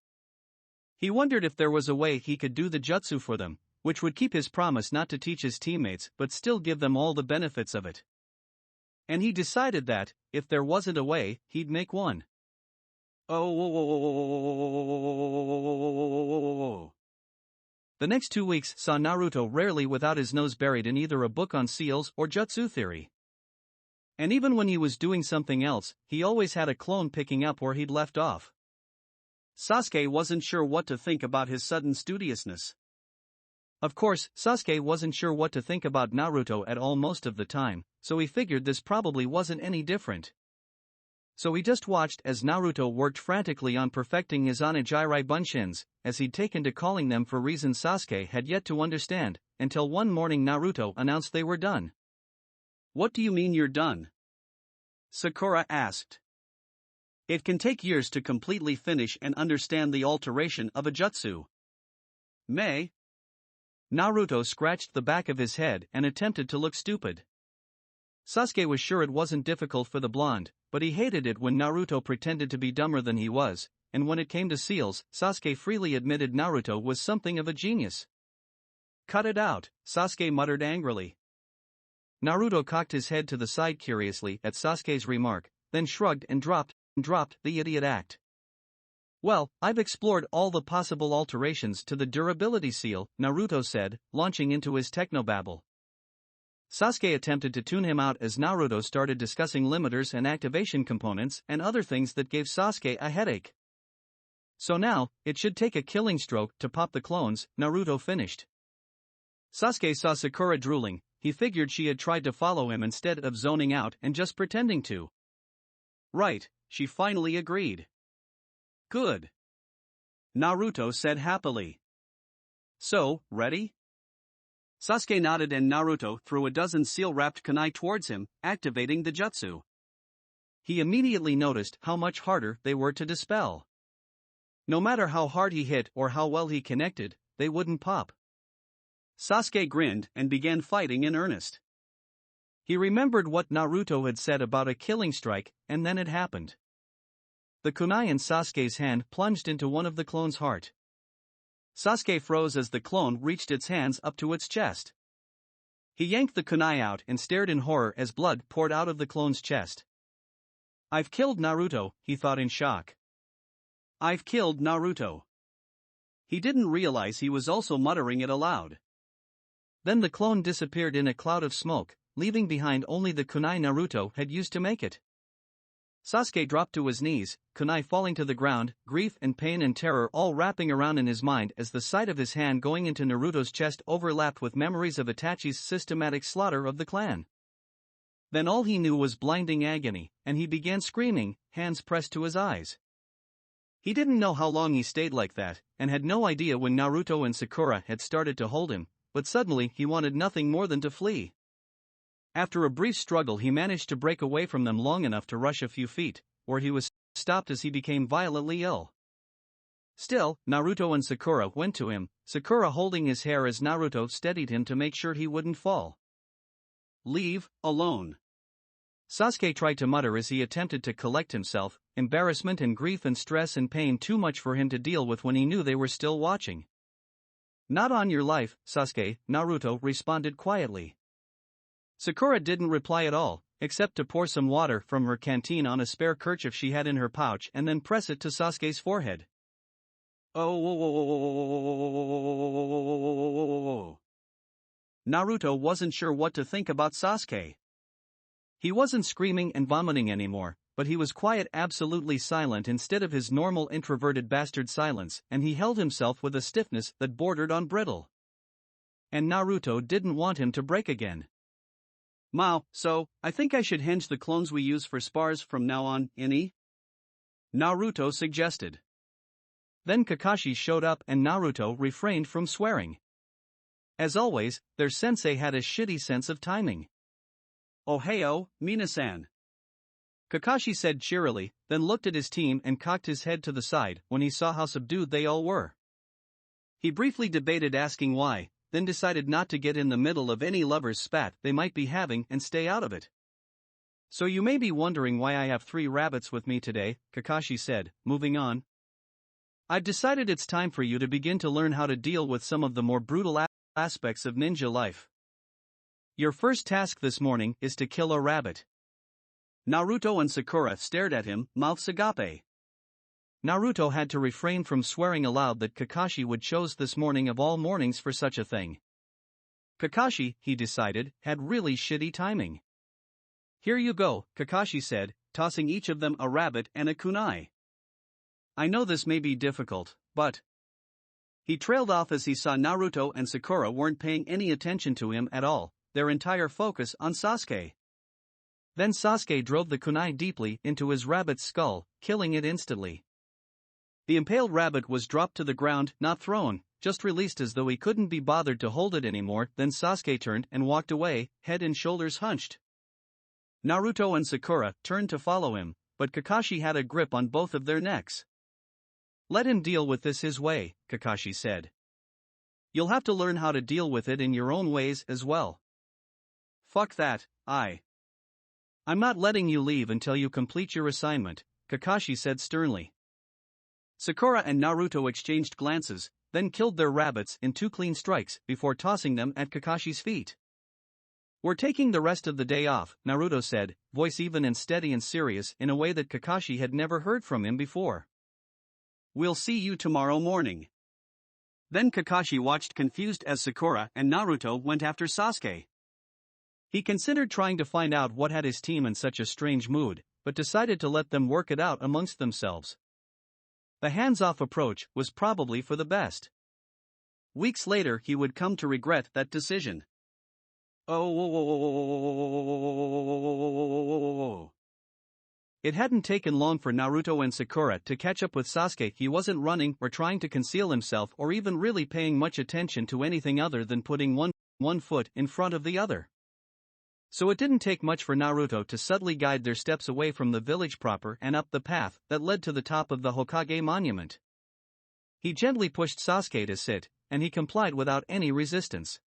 He wondered if there was a way he could do the jutsu for them, which would keep his promise not to teach his teammates but still give them all the benefits of it. And he decided that, if there wasn't a way, he'd make one. Oh. The next 2 weeks saw Naruto rarely without his nose buried in either a book on seals or jutsu theory. And even when he was doing something else, he always had a clone picking up where he'd left off. Sasuke wasn't sure what to think about his sudden studiousness. Of course, Sasuke wasn't sure what to think about Naruto at all most of the time, so he figured this probably wasn't any different. So he just watched as Naruto worked frantically on perfecting his Onigiri Bunshins, as he'd taken to calling them for reasons Sasuke had yet to understand, until one morning Naruto announced they were done. What do you mean you're done? Sakura asked. It can take years to completely finish and understand the alteration of a jutsu. May? Naruto scratched the back of his head and attempted to look stupid. Sasuke was sure it wasn't difficult for the blonde, but he hated it when Naruto pretended to be dumber than he was, and when it came to seals, Sasuke freely admitted Naruto was something of a genius. Cut it out, Sasuke muttered angrily. Naruto cocked his head to the side curiously at Sasuke's remark, then shrugged and dropped the idiot act. Well, I've explored all the possible alterations to the durability seal, Naruto said, launching into his technobabble. Sasuke attempted to tune him out as Naruto started discussing limiters and activation components and other things that gave Sasuke a headache. So now, it should take a killing stroke to pop the clones, Naruto finished. Sasuke saw Sakura drooling. He figured she had tried to follow him instead of zoning out and just pretending to. Right, she finally agreed. Good. Naruto said happily. So, ready? Sasuke nodded and Naruto threw a dozen seal-wrapped kunai towards him, activating the jutsu. He immediately noticed how much harder they were to dispel. No matter how hard he hit or how well he connected, they wouldn't pop. Sasuke grinned and began fighting in earnest. He remembered what Naruto had said about a killing strike, and then it happened. The kunai in Sasuke's hand plunged into one of the clone's heart. Sasuke froze as the clone reached its hands up to its chest. He yanked the kunai out and stared in horror as blood poured out of the clone's chest. I've killed Naruto, he thought in shock. I've killed Naruto. He didn't realize he was also muttering it aloud. Then the clone disappeared in a cloud of smoke, leaving behind only the kunai Naruto had used to make it. Sasuke dropped to his knees, kunai falling to the ground, grief and pain and terror all wrapping around in his mind as the sight of his hand going into Naruto's chest overlapped with memories of Itachi's systematic slaughter of the clan. Then all he knew was blinding agony, and he began screaming, hands pressed to his eyes. He didn't know how long he stayed like that, and had no idea when Naruto and Sakura had started to hold him, but suddenly he wanted nothing more than to flee. After a brief struggle he managed to break away from them long enough to rush a few feet, where he was stopped as he became violently ill. Still, Naruto and Sakura went to him, Sakura holding his hair as Naruto steadied him to make sure he wouldn't fall. Leave alone. Sasuke tried to mutter as he attempted to collect himself, embarrassment and grief and stress and pain too much for him to deal with when he knew they were still watching. Not on your life, Sasuke, Naruto responded quietly. Sakura didn't reply at all, except to pour some water from her canteen on a spare kerchief she had in her pouch and then press it to Sasuke's forehead. Oh. Naruto wasn't sure what to think about Sasuke. He wasn't screaming and vomiting anymore, but he was quiet, absolutely silent instead of his normal introverted bastard silence, and he held himself with a stiffness that bordered on brittle. And Naruto didn't want him to break again. Mao, so, I think I should henge the clones we use for spars from now on, inni? Naruto suggested. Then Kakashi showed up and Naruto refrained from swearing. As always, their sensei had a shitty sense of timing. Ohayo, Minasan. Kakashi said cheerily, then looked at his team and cocked his head to the side when he saw how subdued they all were. He briefly debated asking why, then decided not to get in the middle of any lovers' spat they might be having and stay out of it. So you may be wondering why I have 3 rabbits with me today, Kakashi said, moving on. I've decided it's time for you to begin to learn how to deal with some of the more brutal aspects of ninja life. Your first task this morning is to kill a rabbit. Naruto and Sakura stared at him, mouths agape. Naruto had to refrain from swearing aloud that Kakashi would choose this morning of all mornings for such a thing. Kakashi, he decided, had really shitty timing. Here you go, Kakashi said, tossing each of them a rabbit and a kunai. I know this may be difficult, but He trailed off as he saw Naruto and Sakura weren't paying any attention to him at all, their entire focus on Sasuke. Then Sasuke drove the kunai deeply into his rabbit's skull, killing it instantly. The impaled rabbit was dropped to the ground, not thrown, just released as though he couldn't be bothered to hold it anymore. Then Sasuke turned and walked away, head and shoulders hunched. Naruto and Sakura turned to follow him, but Kakashi had a grip on both of their necks. "Let him deal with this his way," Kakashi said. "You'll have to learn how to deal with it in your own ways as well." "Fuck that, I'm not letting you leave until you complete your assignment," Kakashi said sternly. Sakura and Naruto exchanged glances, then killed their rabbits in 2 clean strikes before tossing them at Kakashi's feet. "We're taking the rest of the day off," Naruto said, voice even and steady and serious in a way that Kakashi had never heard from him before. "We'll see you tomorrow morning." Then Kakashi watched confused as Sakura and Naruto went after Sasuke. He considered trying to find out what had his team in such a strange mood, but decided to let them work it out amongst themselves. The hands-off approach was probably for the best. Weeks later he would come to regret that decision. It hadn't taken long for Naruto and Sakura to catch up with Sasuke. He wasn't running or trying to conceal himself or even really paying much attention to anything other than putting one foot in front of the other. So it didn't take much for Naruto to subtly guide their steps away from the village proper and up the path that led to the top of the Hokage monument. He gently pushed Sasuke to sit, and he complied without any resistance.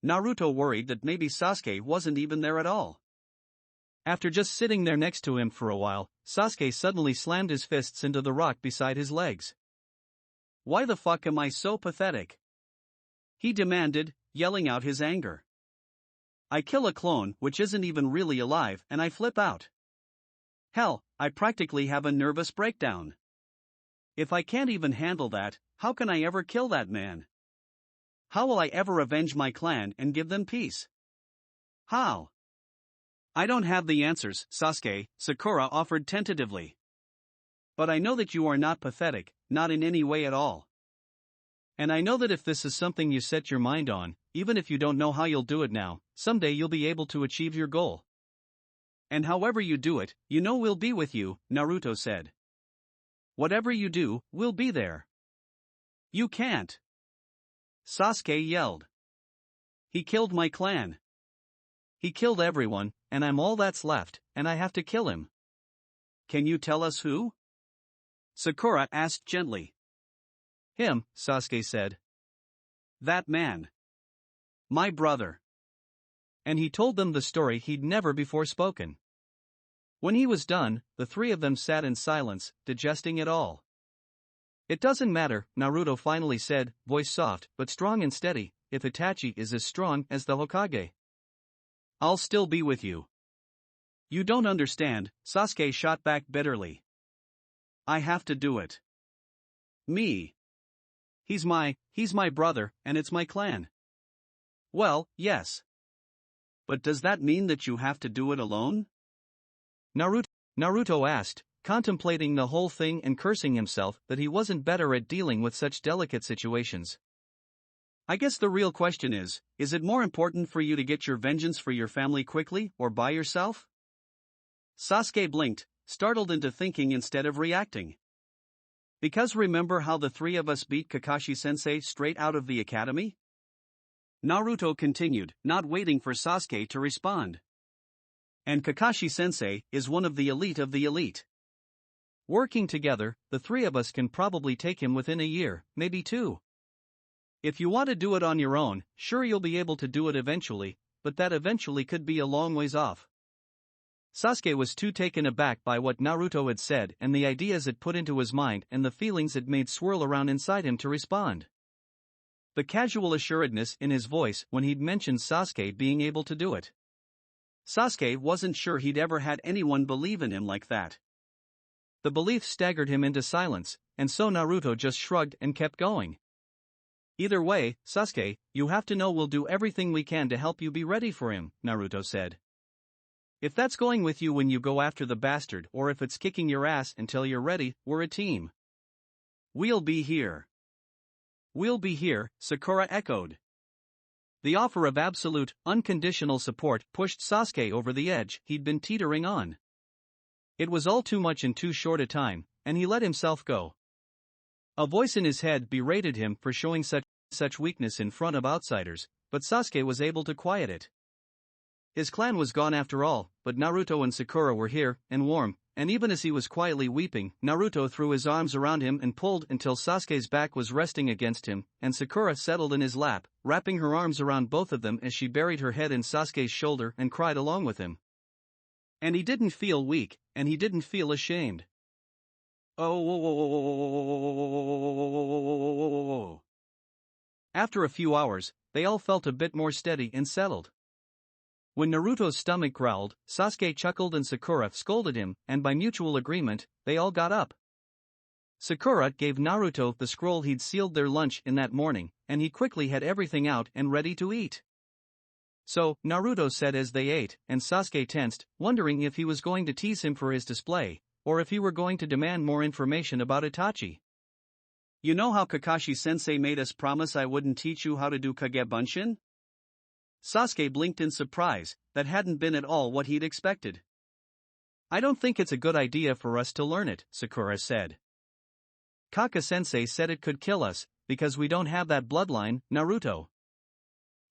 Naruto worried that maybe Sasuke wasn't even there at all. After just sitting there next to him for a while, Sasuke suddenly slammed his fists into the rock beside his legs. "Why the fuck am I so pathetic?" he demanded, yelling out his anger. "I kill a clone which isn't even really alive and I flip out. Hell, I practically have a nervous breakdown. If I can't even handle that, how can I ever kill that man? How will I ever avenge my clan and give them peace? How?" "I don't have the answers, Sasuke," Sakura offered tentatively. "But I know that you are not pathetic, not in any way at all. And I know that if this is something you set your mind on, even if you don't know how you'll do it now, someday you'll be able to achieve your goal. And however you do it, you know we'll be with you," Naruto said. "Whatever you do, we'll be there." "You can't!" Sasuke yelled. "He killed my clan. He killed everyone, and I'm all that's left, and I have to kill him." "Can you tell us who?" Sakura asked gently. "Him," Sasuke said. "That man. My brother." And he told them the story he'd never before spoken. When he was done, the 3 of them sat in silence, digesting it all. "It doesn't matter," Naruto finally said, voice soft but strong and steady, "if Itachi is as strong as the Hokage. I'll still be with you." "You don't understand," Sasuke shot back bitterly. "I have to do it. Me. He's my brother, and it's my clan." "Well, yes. But does that mean that you have to do it alone?" Naruto asked, contemplating the whole thing and cursing himself that he wasn't better at dealing with such delicate situations. "I guess the real question is it more important for you to get your vengeance for your family quickly or by yourself?" Sasuke blinked, startled into thinking instead of reacting. "Because remember how the 3 of us beat Kakashi-sensei straight out of the academy?" Naruto continued, not waiting for Sasuke to respond. "And Kakashi-sensei is one of the elite. Working together, the 3 of us can probably take him within a year, maybe 2. If you want to do it on your own, sure you'll be able to do it eventually, but that eventually could be a long ways off." Sasuke was too taken aback by what Naruto had said and the ideas it put into his mind and the feelings it made swirl around inside him to respond. The casual assuredness in his voice when he'd mentioned Sasuke being able to do it. Sasuke wasn't sure he'd ever had anyone believe in him like that. The belief staggered him into silence, and so Naruto just shrugged and kept going. "Either way, Sasuke, you have to know we'll do everything we can to help you be ready for him," Naruto said. "If that's going with you when you go after the bastard or if it's kicking your ass until you're ready, we're a team. We'll be here." We'll be here, Sakura echoed. The offer of absolute, unconditional support pushed Sasuke over the edge he'd been teetering on. It was all too much in too short a time, and he let himself go. A voice in his head berated him for showing such weakness in front of outsiders, but Sasuke was able to quiet it. His clan was gone after all, but Naruto and Sakura were here, and warm, and even as he was quietly weeping, Naruto threw his arms around him and pulled until Sasuke's back was resting against him, and Sakura settled in his lap, wrapping her arms around both of them as she buried her head in Sasuke's shoulder and cried along with him. And he didn't feel weak, and he didn't feel ashamed. Oh. After a few hours, they all felt a bit more steady and settled. When Naruto's stomach growled, Sasuke chuckled and Sakura scolded him, and by mutual agreement, they all got up. Sakura gave Naruto the scroll he'd sealed their lunch in that morning, and he quickly had everything out and ready to eat. So, Naruto said as they ate, and Sasuke tensed, wondering if he was going to tease him for his display, or if he were going to demand more information about Itachi. You know how Kakashi-sensei made us promise I wouldn't teach you how to do Kage Bunshin? Sasuke blinked in surprise, that hadn't been at all what he'd expected. I don't think it's a good idea for us to learn it, Sakura said. Kaka-sensei said it could kill us, because we don't have that bloodline, Naruto.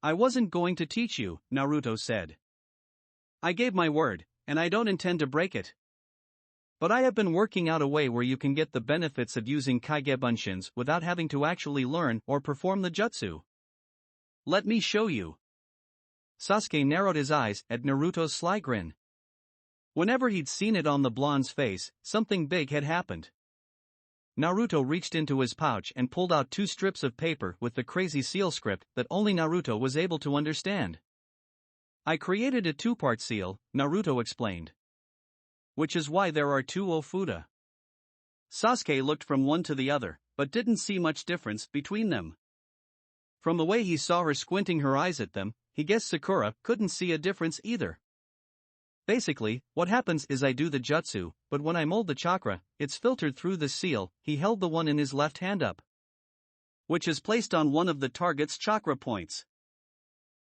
I wasn't going to teach you, Naruto said. I gave my word, and I don't intend to break it. But I have been working out a way where you can get the benefits of using Kage Bunshins without having to actually learn or perform the jutsu. Let me show you. Sasuke narrowed his eyes at Naruto's sly grin. Whenever he'd seen it on the blonde's face, something big had happened. Naruto reached into his pouch and pulled out 2 strips of paper with the crazy seal script that only Naruto was able to understand. I created a 2-part seal, Naruto explained. Which is why there are 2 Ofuda. Sasuke looked from one to the other, but didn't see much difference between them. From the way he saw her squinting her eyes at them, he guessed Sakura couldn't see a difference either. Basically, what happens is I do the jutsu, but when I mold the chakra, it's filtered through the seal. He held the one in his left hand up, which is placed on one of the target's chakra points.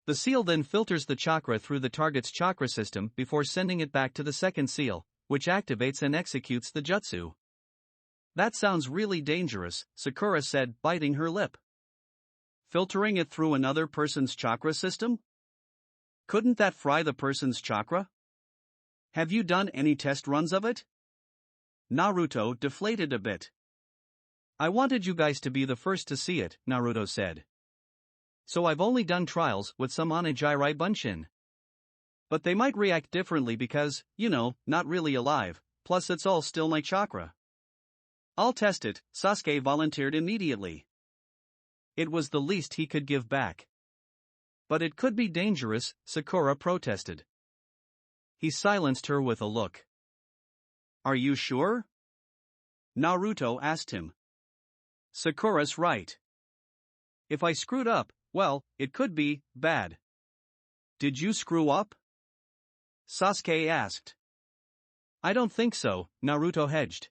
The seal then filters the chakra through the target's chakra system before sending it back to the second seal, which activates and executes the jutsu. That sounds really dangerous, Sakura said, biting her lip. Filtering it through another person's chakra system? Couldn't that fry the person's chakra? Have you done any test runs of it? Naruto deflated a bit. I wanted you guys to be the first to see it, Naruto said. So I've only done trials with some Onigiri Bunshin. But they might react differently because, not really alive, plus it's all still my chakra. I'll test it, Sasuke volunteered immediately. It was the least he could give back. But it could be dangerous, Sakura protested. He silenced her with a look. Are you sure? Naruto asked him. Sakura's right. If I screwed up, well, it could be bad. Did you screw up? Sasuke asked. I don't think so, Naruto hedged.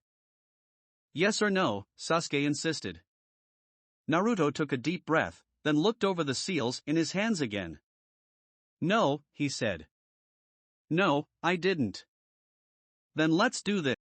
Yes or no, Sasuke insisted. Naruto took a deep breath, then looked over the seals in his hands again. No, he said. No, I didn't. Then let's do this.